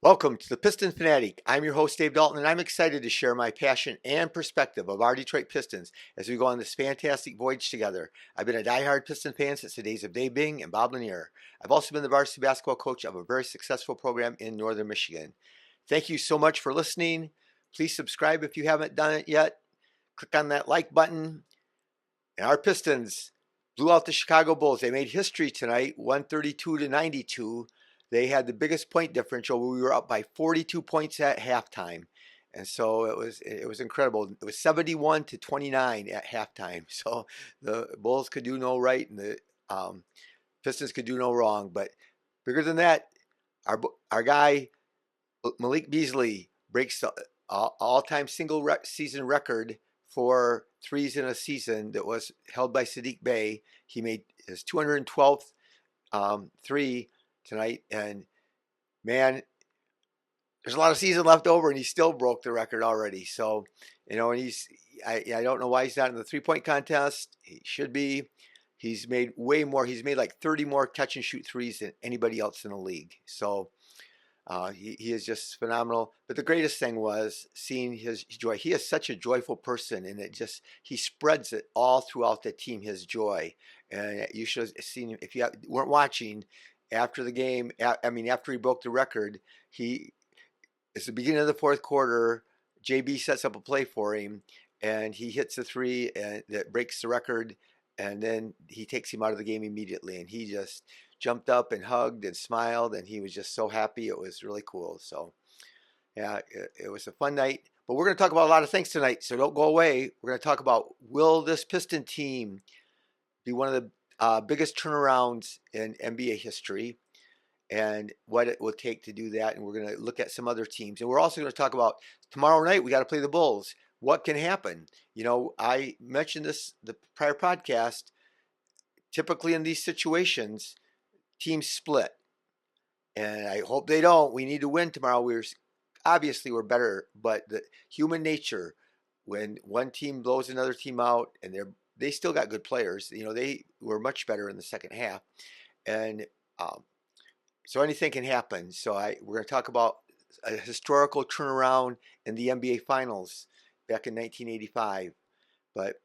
Welcome to the Piston Fanatic. I'm your host, Dave Dalton, and I'm excited to share my passion and perspective of our Detroit Pistons as we go on this fantastic voyage together. I've been a diehard Piston fan since the days of Dave Bing and Bob Lanier. I've also been the varsity basketball coach of a very successful program in Northern Michigan. Thank you so much for listening. Please subscribe if you haven't done it yet. Click on that like button. And our Pistons blew out the Chicago Bulls. They made history tonight, 132-92. They had the biggest point differential. We were up by 42 points at halftime. And so it was incredible. It was 71-29 at halftime. So the Bulls could do no right and the Pistons could do no wrong. But bigger than that, our guy Malik Beasley breaks the all-time single season record for threes in a season that was held by Sadiq Bey. He made his 212th three tonight, and man, there's a lot of season left over, and he still broke the record already. So, and I don't know why he's not in the 3-point contest. He should be. He's made way more. He's made like 30 more catch and shoot threes than anybody else in the league. So he is just phenomenal. But the greatest thing was seeing his joy. He is such a joyful person, and he spreads it all throughout the team, his joy. And you should have seen him if you weren't watching after the game. After he broke the record, it's the beginning of the fourth quarter. JB sets up a play for him, and he hits a three and that breaks the record. And then he takes him out of the game immediately, and he just jumped up and hugged and smiled, and he was just so happy. It was really cool. So, yeah, it was a fun night. But we're going to talk about a lot of things tonight, so don't go away. We're going to talk about, will this Piston team be one of the biggest turnarounds in NBA history, and what it will take to do that. And we're going to look at some other teams. And we're also going to talk about tomorrow night, we got to play the Bulls. What can happen? You know, I mentioned this the prior podcast. Typically in these situations, teams split. And I hope they don't. We need to win tomorrow. We're better, but the human nature, when one team blows another team out, and they still got good players. You know, they were much better in the second half, and so anything can happen. So we're going to talk about a historical turnaround in the NBA Finals back in 1985. But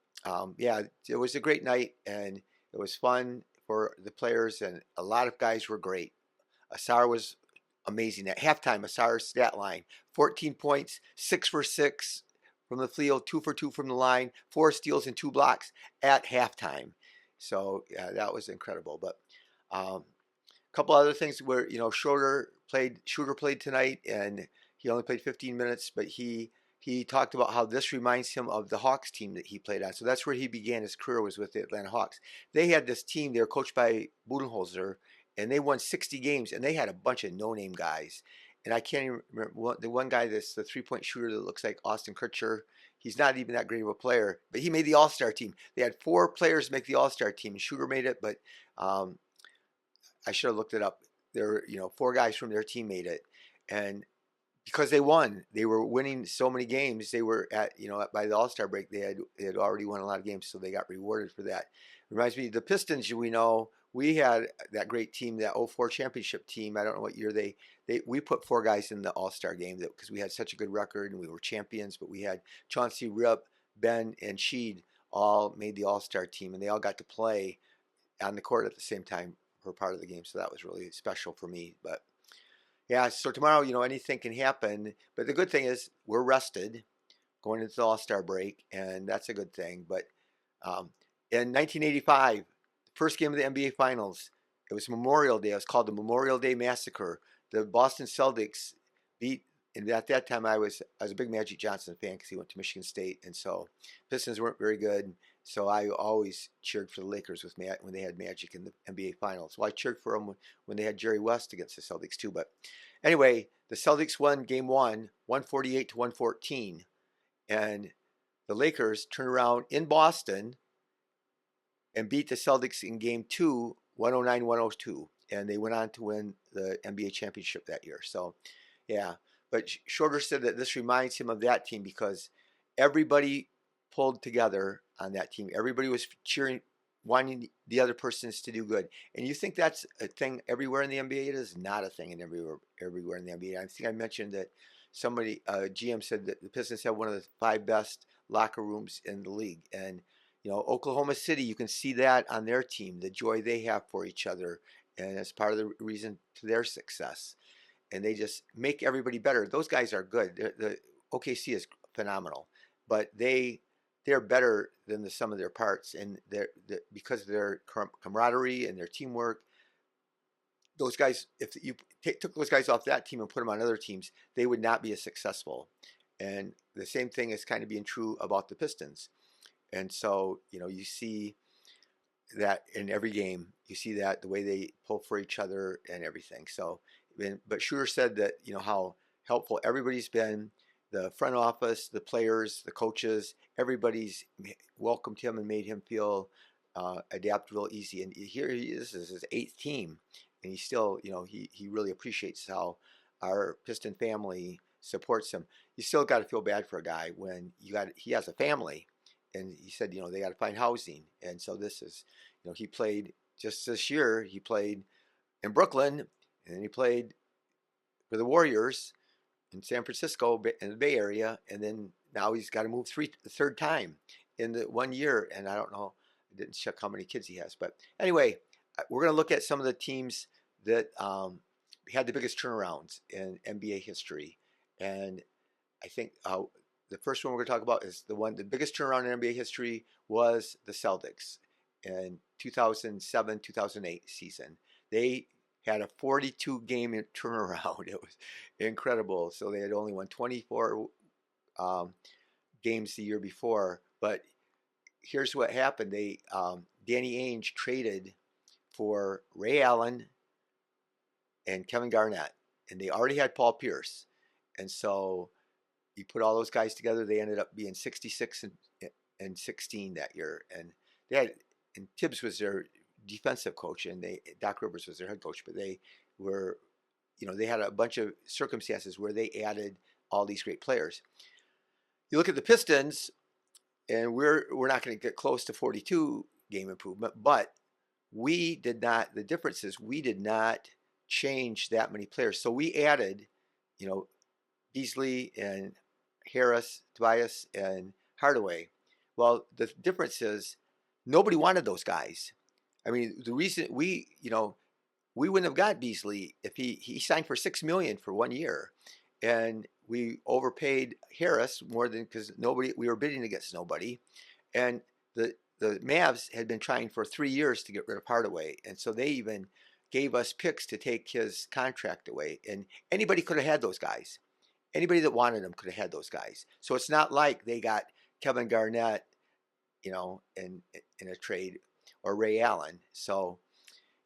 yeah, it was a great night, and it was fun for the players, and a lot of guys were great. Asar was amazing. At halftime, Asar's stat line: 14 points, 6 for 6 from the field, 2 for 2 from the line, 4 steals and 2 blocks at halftime. So yeah, that was incredible. But a couple other things where, you know, Shooter played tonight, and he only played 15 minutes, but he talked about how this reminds him of the Hawks team that he played on. So that's where he began his career, was with the Atlanta Hawks. They had this team, they were coached by Budenholzer, and they won 60 games, and they had a bunch of no-name guys. And I can't even remember the one guy that's the 3-point shooter that looks like Austin Kutcher. He's not even that great of a player, but he made the All-Star team. They had 4 players make the All-Star team, and Shooter made it, but I should have looked it up. There were, 4 guys from their team made it, and because they won, they were winning so many games. They were by the All-Star break, they had already won a lot of games, so they got rewarded for that. Reminds me, the Pistons, we had that great team, that '04 championship team. I don't know what year we put 4 guys in the All-Star game because we had such a good record and we were champions. But we had Chauncey, Rip, Ben, and Sheed all made the All-Star team, and they all got to play on the court at the same time for part of the game. So that was really special for me. But yeah, so tomorrow, anything can happen. But the good thing is we're rested going into the All-Star break, and that's a good thing. But in 1985, first game of the NBA Finals, it was Memorial Day. It was called the Memorial Day Massacre. The Boston Celtics beat, and at that time I was a big Magic Johnson fan because he went to Michigan State, and so Pistons weren't very good. So I always cheered for the Lakers when they had Magic in the NBA Finals. Well, I cheered for them when they had Jerry West against the Celtics too. But anyway, the Celtics won Game 1, 148-114, and the Lakers turned around in Boston and beat the Celtics in Game 2, 109-102. And they went on to win the NBA championship that year. So, yeah. But Shorter said that this reminds him of that team because everybody pulled together on that team. Everybody was cheering wanting the other persons to do good. And you think that's a thing everywhere in the NBA? It is not a thing in everywhere in the NBA. I think I mentioned that somebody, GM said that the Pistons have one of the 5 best locker rooms in the league. And Oklahoma City, you can see that on their team, the joy they have for each other, and it's part of the reason to their success. And they just make everybody better. Those guys are good. The OKC is phenomenal, but they're better than the sum of their parts, and because of their camaraderie and their teamwork. Those guys, if you took those guys off that team and put them on other teams, they would not be as successful. And the same thing is kind of being true about the Pistons. And so, you see that in every game. You see that the way they pull for each other and everything. So, but Shooter said that, how helpful everybody's been, the front office, the players, the coaches, everybody's welcomed him and made him feel adaptable, easy. And here he is, this is his 8th team, and he still, he really appreciates how our Piston family supports him. You still got to feel bad for a guy when he has a family, and he said, they got to find housing, and so this is, he played just this year. He played in Brooklyn, and then he played for the Warriors in San Francisco in the Bay Area, and then now he's got to move the third time in the 1 year, and I don't know, I didn't check how many kids he has, but anyway, we're going to look at some of the teams that had the biggest turnarounds in NBA history, and I think the first one we're going to talk about is the biggest turnaround in NBA history was the Celtics in 2007-2008 season. They had a 42-game turnaround. It was incredible. So they had only won 24 games the year before. But here's what happened. Danny Ainge traded for Ray Allen and Kevin Garnett, and they already had Paul Pierce. And so you put all those guys together, they ended up being 66 and 16 that year. And Tibbs was their defensive coach, and Doc Rivers was their head coach, but they were, they had a bunch of circumstances where they added all these great players. You look at the Pistons, and we're not going to get close to 42 game improvement, but we did not. The difference is we did not change that many players. So we added, Beasley and Harris, Tobias, and Hardaway. Well, the difference is nobody wanted those guys. I mean, the reason we wouldn't have got Beasley if he signed for $6 million for 1 year, and we overpaid Harris more than because we were bidding against nobody, and the Mavs had been trying for 3 years to get rid of Hardaway, and so they even gave us picks to take his contract away, and anybody could have had those guys. Anybody that wanted them could have had those guys. So it's not like they got Kevin Garnett, in a trade, or Ray Allen. So,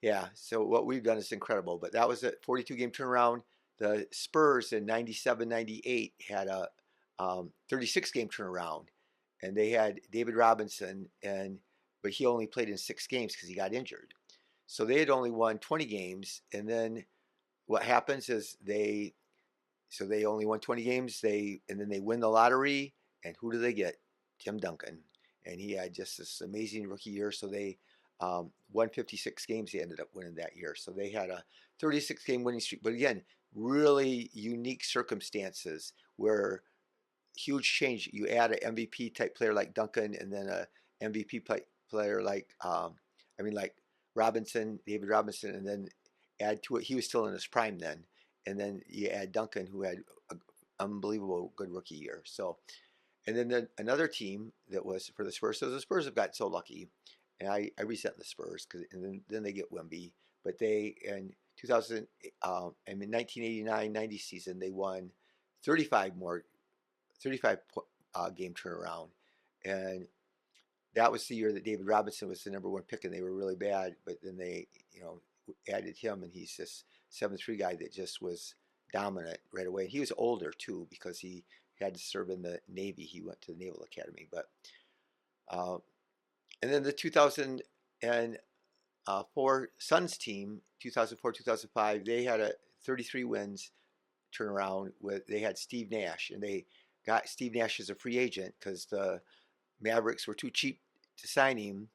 yeah, so what we've done is incredible. But that was a 42-game turnaround. The Spurs in 97-98 had a 36-game turnaround, and they had David Robinson, but he only played in 6 games because he got injured. So they had only won 20 games, and then what happens is they only won 20 games. And then they win the lottery, and who do they get? Tim Duncan, and he had just this amazing rookie year. So they won 56 games. They ended up winning that year. So they had a 36-game winning streak. But again, really unique circumstances where huge change. You add an MVP type player like Duncan, and then a MVP player like Robinson, David Robinson, and then add to it. He was still in his prime then. And then you add Duncan, who had an unbelievable good rookie year. So, and then another team that was for the Spurs. So the Spurs have got so lucky, and I resent the Spurs and then they get Wemby. But they in 1989-90 season they won 35 game turnaround, and that was the year that David Robinson was the #1 pick, and they were really bad. But then they added him, and he's this 7'3" guy that just was dominant right away. He was older too because he had to serve in the Navy. He went to the Naval Academy. But and then the 2004 Suns team, 2004-2005, they had a 33 wins turnaround. They had Steve Nash, and they got Steve Nash as a free agent because the Mavericks were too cheap to sign him,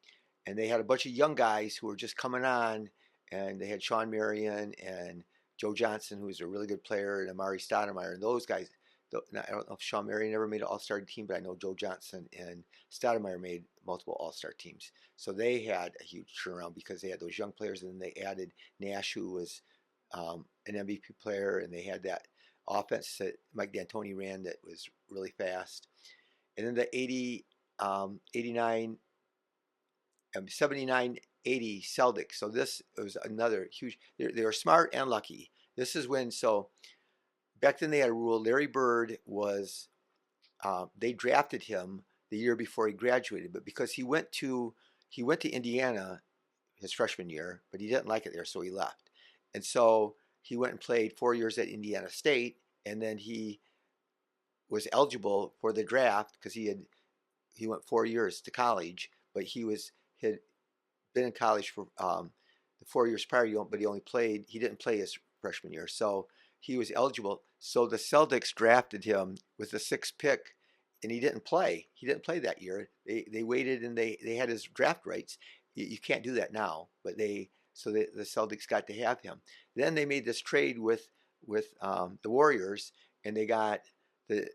and they had a bunch of young guys who were just coming on, and they had Sean Marion and Joe Johnson, who was a really good player, and Amari Stoudemire, and those guys. I don't know if Sean Marion ever made an All-Star team, but I know Joe Johnson and Stoudemire made multiple All-Star teams. So they had a huge turnaround because they had those young players, and then they added Nash, who was an MVP player, and they had that offense that Mike D'Antoni ran that was really fast. And then the 89, 79, 80 Celtics. So this was another huge. They were smart and lucky. This is when, so back then they had a rule. Larry Bird was, they drafted him the year before he graduated, but because he went to Indiana his freshman year, but he didn't like it there, so he left. And so he went and played 4 years at Indiana State, and then he was eligible for the draft because he went 4 years to college, but had been in college for the 4 years prior, but he didn't play his freshman year, so he was eligible. So the Celtics drafted him with the sixth pick, and he didn't play. He didn't play that year. They waited, and they had his draft rights. You can't do that now, but the Celtics got to have him. Then they made this trade with the Warriors, and they got the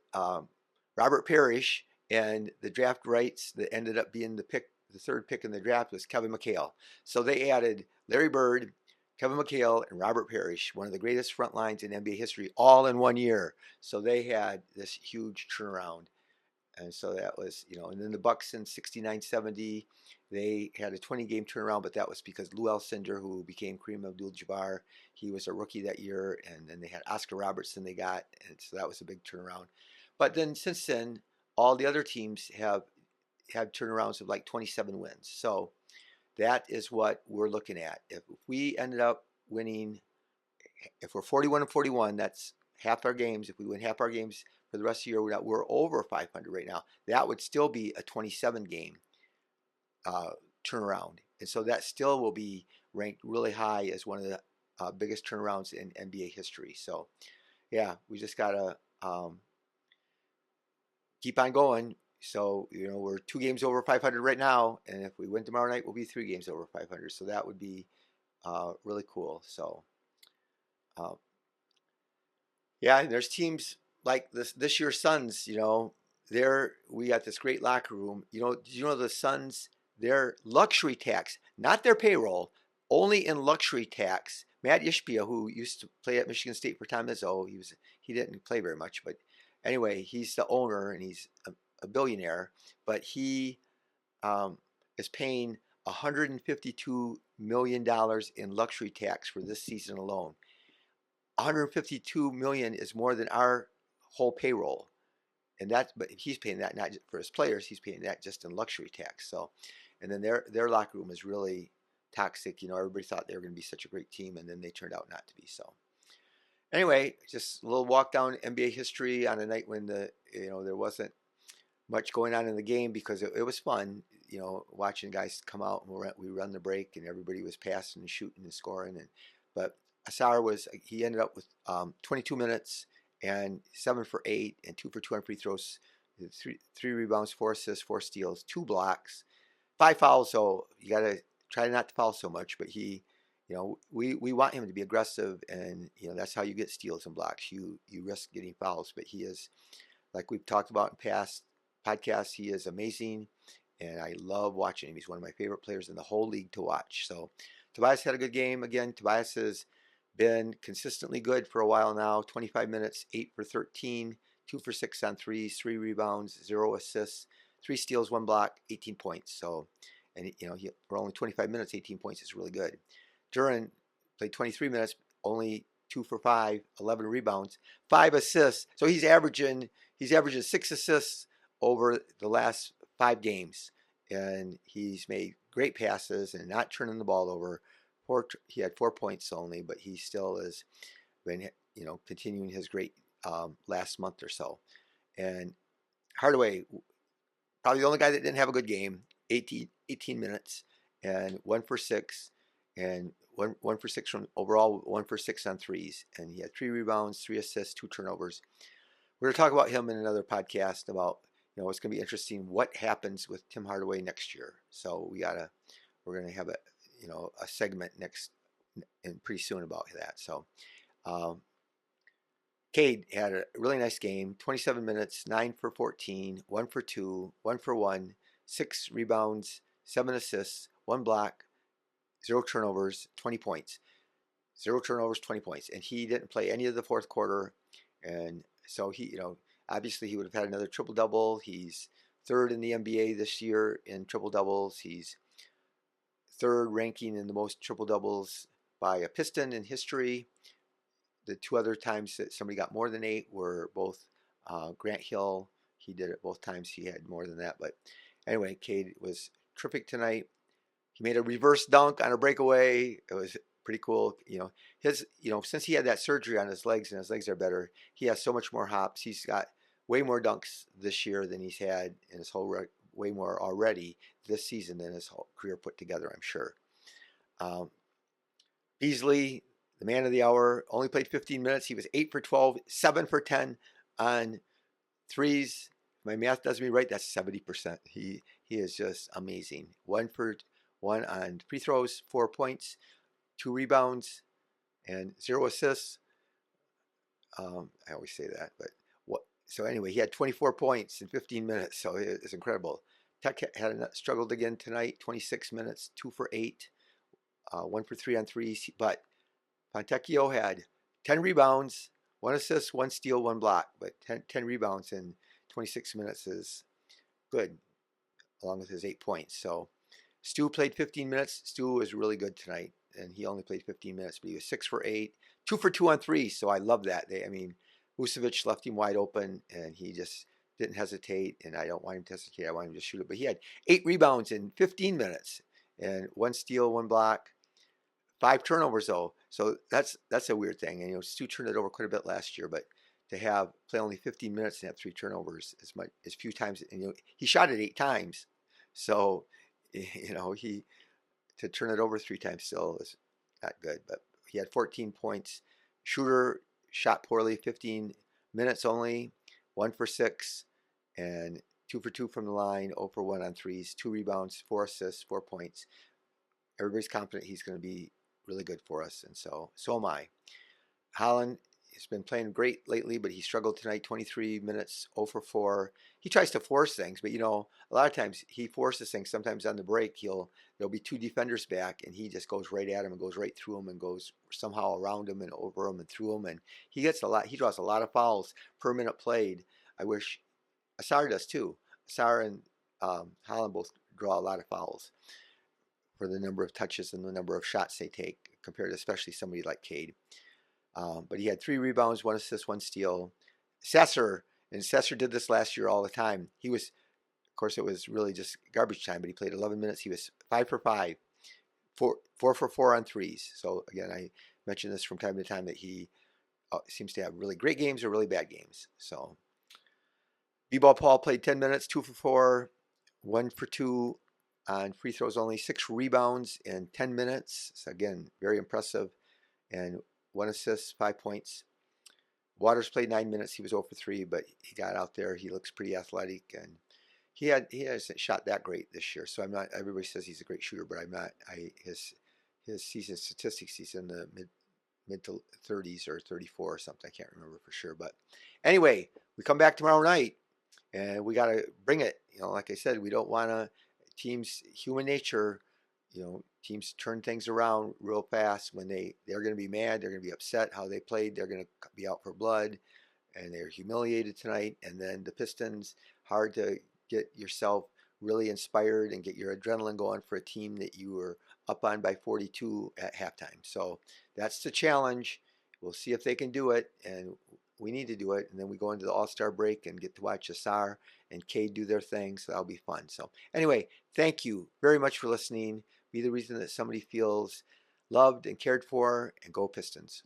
Robert Parrish, and the draft rights that ended up being the third pick in the draft was Kevin McHale. So they added Larry Bird, Kevin McHale, and Robert Parrish, one of the greatest front lines in NBA history, all in 1 year. So they had this huge turnaround. And so that was, and then the Bucks in 69-70, they had a 20-game turnaround, but that was because Lou Alcindor, who became Kareem Abdul-Jabbar, he was a rookie that year, and then they had Oscar Robertson they got, and so that was a big turnaround. But then since then, all the other teams have had turnarounds of like 27 wins. So that is what we're looking at. If we ended up winning, if we're 41-41, that's half our games. If we win half our games for the rest of the year, we're over 500 right now. That would still be a 27-game turnaround. And so that still will be ranked really high as one of the biggest turnarounds in NBA history. So, yeah, we just got to keep on going. So, we're 2 games over 500 right now. And if we win tomorrow night, we'll be 3 games over 500. So that would be really cool. So, yeah, and there's teams like this year's Suns, we got this great locker room. Did you know the Suns, their luxury tax, not their payroll, only in luxury tax. Matt Ishbia, who used to play at Michigan State for Tom Izzo, he didn't play very much, but anyway, he's the owner and he's a billionaire, but he is paying $152 million in luxury tax for this season alone. 152 million is more than our whole payroll, but he's paying that not just for his players, he's paying that just in luxury tax. So, and then their locker room is really toxic. Everybody thought they were going to be such a great team, and then they turned out not to be. So, anyway, just a little walk down NBA history on a night when there wasn't much going on in the game because it was fun. Watching guys come out and we run the break, and everybody was passing and shooting and scoring, but Asar he ended up with 22 minutes and 7 for 8 and 2 for 2 on free throws, 3 rebounds, 4 assists, 4 steals, 2 blocks, 5 fouls. So you got to try not to foul so much. But we want him to be aggressive, and that's how you get steals and blocks. You risk getting fouls, but he is, like we've talked about in past podcasts, he is amazing, and I love watching him. He's one of my favorite players in the whole league to watch. So Tobias had a good game again. Tobias has been consistently good for a while now. 25 minutes, 8 for 13, 2 for 6 on threes, 3 rebounds, 0 assists, 3 steals, 1 block, 18 points. So, and for only 25 minutes, 18 points is really good. Duran played 23 minutes, only 2 for 5, 11 rebounds, 5 assists. So he's averaging 6 assists over the last 5 games, and he's made great passes and not turning the ball over. He had 4 points only, but he still has been, continuing his great last month or so. And Hardaway, probably the only guy that didn't have a good game, 18 minutes and 1 for 6, and one for 6 from overall, 1 for 6 on threes, and he had 3 rebounds, 3 assists, 2 turnovers. We're going to talk about him in another podcast about, it's going to be interesting what happens with Tim Hardaway next year. So we got to we're going to have a segment next and pretty soon about that. So Cade had a really nice game, 27 minutes, 9 for 14, 1 for 2, 1 for 1, 6 rebounds, 7 assists, 1 block, 0 turnovers, 20 points. 0 turnovers, 20 points. And he didn't play any of the fourth quarter. And so he, obviously he would have had another triple-double. He's third in the NBA this year in triple-doubles. He's third ranking in the most triple-doubles by a Piston in history. The 2 other times that somebody got more than 8 were both Grant Hill. He did it both times. He had more than that. But anyway, Cade was terrific tonight. He made a reverse dunk on a breakaway. It was pretty cool. Since he had that surgery on his legs and his legs are better, he has so much more hops. He's got way more dunks this year than he's had in his whole way more already this season than his whole career put together, I'm sure. Beasley, the man of the hour, only played 15 minutes. He was 8 for 12, 7 for 10 on threes. If my math does me right, that's 70%. He is just amazing. 1 for 1 on free throws, 4 points, 2 rebounds, and 0 assists. I always say that, but so anyway, he had 24 points in 15 minutes, so it's incredible. Tech struggled again tonight, 26 minutes, 2 for 8, 1 for 3 on threes, but Fontecchio had 10 rebounds, 1 assist, 1 steal, 1 block, but 10 rebounds in 26 minutes is good, along with his 8 points. So Stu played 15 minutes. Stu was really good tonight, and he only played 15 minutes, but he was 6 for 8, 2 for 2 on threes, so I love that. Vucevic left him wide open, and he just didn't hesitate, and I don't want him to hesitate. I want him to shoot it. But he had 8 rebounds in 15 minutes, and 1 steal, 1 block, 5 turnovers, though. So that's a weird thing. And, Stu turned it over quite a bit last year, but to play only 15 minutes and have 3 turnovers as few times. And, he shot it 8 times. So, to turn it over 3 times still is not good. But he had 14 points. Shooter shot poorly, 15 minutes only, 1 for 6, and 2 for 2 from the line, 0 for 1 on threes, 2 rebounds, 4 assists, 4 points. Everybody's confident he's going to be really good for us, and so am I. Holland has been playing great lately, but he struggled tonight, 23 minutes, 0 for 4. He tries to force things, but a lot of times he forces things. Sometimes on the break, there'll be 2 defenders back, and he just goes right at him and goes right through him and goes somehow around him and over him and through him, and he draws a lot of fouls per minute played. I wish Asar does too. Asar and Holland both draw a lot of fouls for the number of touches and the number of shots they take, compared to especially somebody like Cade. But he had 3 rebounds, 1 assist, 1 steal. Sasser did this last year all the time. Of course, it was really just garbage time, but he played 11 minutes. He was 5 for 5, 4 for 4 on threes. So again, I mention this from time to time that he seems to have really great games or really bad games. So B-Ball Paul played 10 minutes, 2 for 4, 1 for 2 on free throws only, 6 rebounds in 10 minutes. So again, very impressive. And 1 assist, 5 points. Waters played 9 minutes. He was 0 for 3, but he got out there. He looks pretty athletic, and he hasn't shot that great this year. So I'm not. Everybody says he's a great shooter, but I'm not. His season statistics, he's in the mid to 30s or 34 or something. I can't remember for sure. But anyway, we come back tomorrow night, and we got to bring it. Like I said, we don't want to. Human nature. Teams turn things around real fast when they're going to be mad, they're going to be upset how they played, they're going to be out for blood, and they're humiliated tonight. And then the Pistons, hard to get yourself really inspired and get your adrenaline going for a team that you were up on by 42 at halftime. So that's the challenge. We'll see if they can do it, and we need to do it. And then we go into the All-Star break and get to watch Asar and Cade do their thing, so that'll be fun. So anyway, thank you very much for listening. Be the reason that somebody feels loved and cared for, and go Pistons.